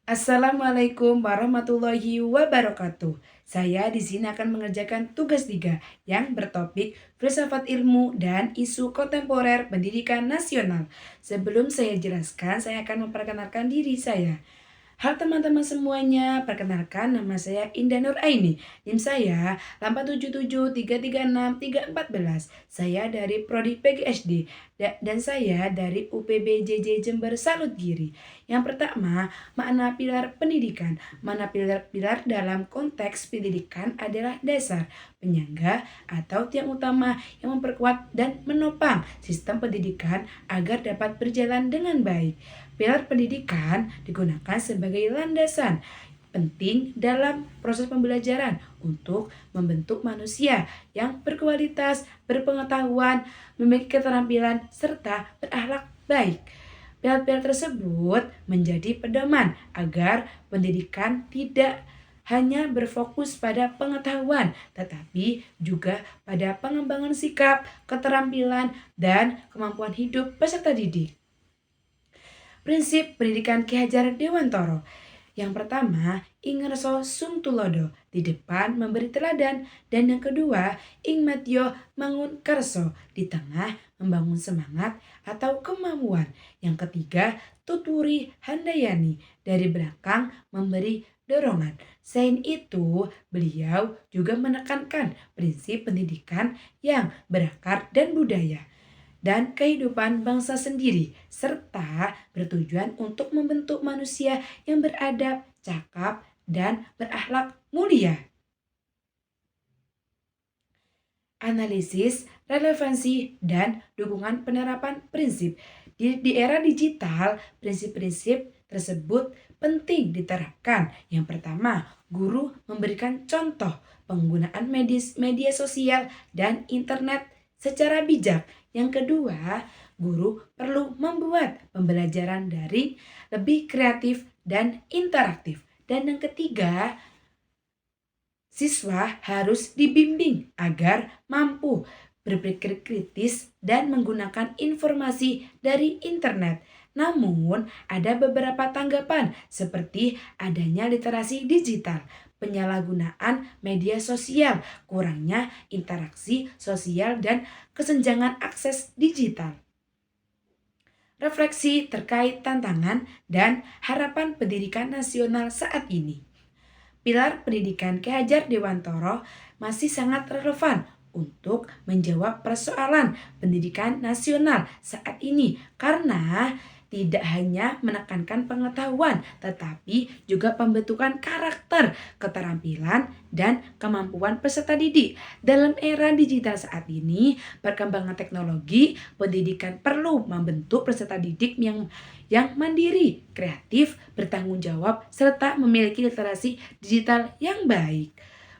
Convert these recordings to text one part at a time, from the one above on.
Assalamualaikum warahmatullahi wabarakatuh. Saya di sini akan mengerjakan tugas 3 yang bertopik filsafat ilmu dan isu kontemporer pendidikan nasional. Sebelum saya jelaskan, saya akan memperkenalkan diri saya. Halo teman-teman semuanya, perkenalkan nama saya Indah Nur Aini. NIM saya 877336314. Saya dari Prodi PGSD dan saya dari UPB JJ Jember Salutgiri. Yang pertama, makna pilar pendidikan. Makna pilar dalam konteks pendidikan adalah dasar, penyangga atau tiang utama yang memperkuat dan menopang sistem pendidikan agar dapat berjalan dengan baik. Pilar pendidikan digunakan sebagai landasan penting dalam proses pembelajaran untuk membentuk manusia yang berkualitas, berpengetahuan, memiliki keterampilan, serta berakhlak baik. Pilar-pilar tersebut menjadi pedoman agar pendidikan tidak hanya berfokus pada pengetahuan, tetapi juga pada pengembangan sikap, keterampilan, dan kemampuan hidup peserta didik. Prinsip pendidikan Ki Hajar Dewantara. Yang pertama, ing ngerso sung tulodo, di depan memberi teladan, dan yang kedua, ing madya mangun kerso, di tengah membangun semangat atau kemampuan. Yang ketiga, tuturi handayani, dari belakang memberi dorongan. Selain itu, beliau juga menekankan prinsip pendidikan yang berakar dan budaya dan kehidupan bangsa sendiri, serta bertujuan untuk membentuk manusia yang beradab, cakap, dan berakhlak mulia. Analisis, relevansi, dan dukungan penerapan prinsip. Di era digital, prinsip-prinsip tersebut penting diterapkan. Yang pertama, guru memberikan contoh penggunaan media sosial dan internet secara bijak. Yang kedua, guru perlu membuat pembelajaran daring lebih kreatif dan interaktif. Dan yang ketiga, siswa harus dibimbing agar mampu berpikir kritis dan menggunakan informasi dari internet. Namun, ada beberapa tanggapan seperti adanya literasi digital, penyalahgunaan media sosial, kurangnya interaksi sosial, dan kesenjangan akses digital. Refleksi terkait tantangan dan harapan pendidikan nasional saat ini. Pilar pendidikan Ki Hajar Dewantara masih sangat relevan untuk menjawab persoalan pendidikan nasional saat ini karena tidak hanya menekankan pengetahuan tetapi juga pembentukan karakter, keterampilan, dan kemampuan peserta didik. Dalam era digital saat ini, perkembangan teknologi pendidikan perlu membentuk peserta didik yang mandiri, kreatif, bertanggung jawab, serta memiliki literasi digital yang baik.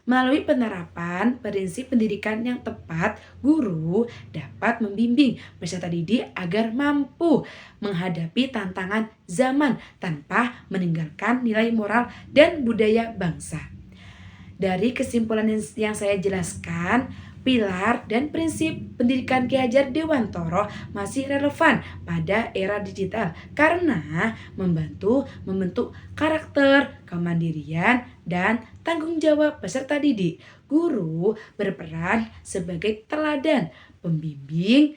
Melalui penerapan prinsip pendidikan yang tepat, guru dapat membimbing peserta didik agar mampu menghadapi tantangan zaman tanpa meninggalkan nilai moral dan budaya bangsa. Dari kesimpulan yang saya jelaskan, pilar dan prinsip pendidikan Ki Hajar Dewantara masih relevan pada era digital karena membantu membentuk karakter, kemandirian, dan tanggung jawab peserta didik. Guru berperan sebagai teladan, pembimbing,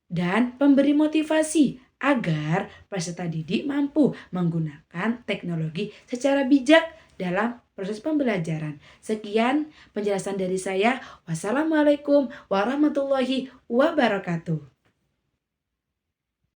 dan pemberi motivasi agar peserta didik mampu menggunakan teknologi secara bijak dalam proses pembelajaran. Sekian penjelasan dari saya. Wassalamualaikum warahmatullahi wabarakatuh.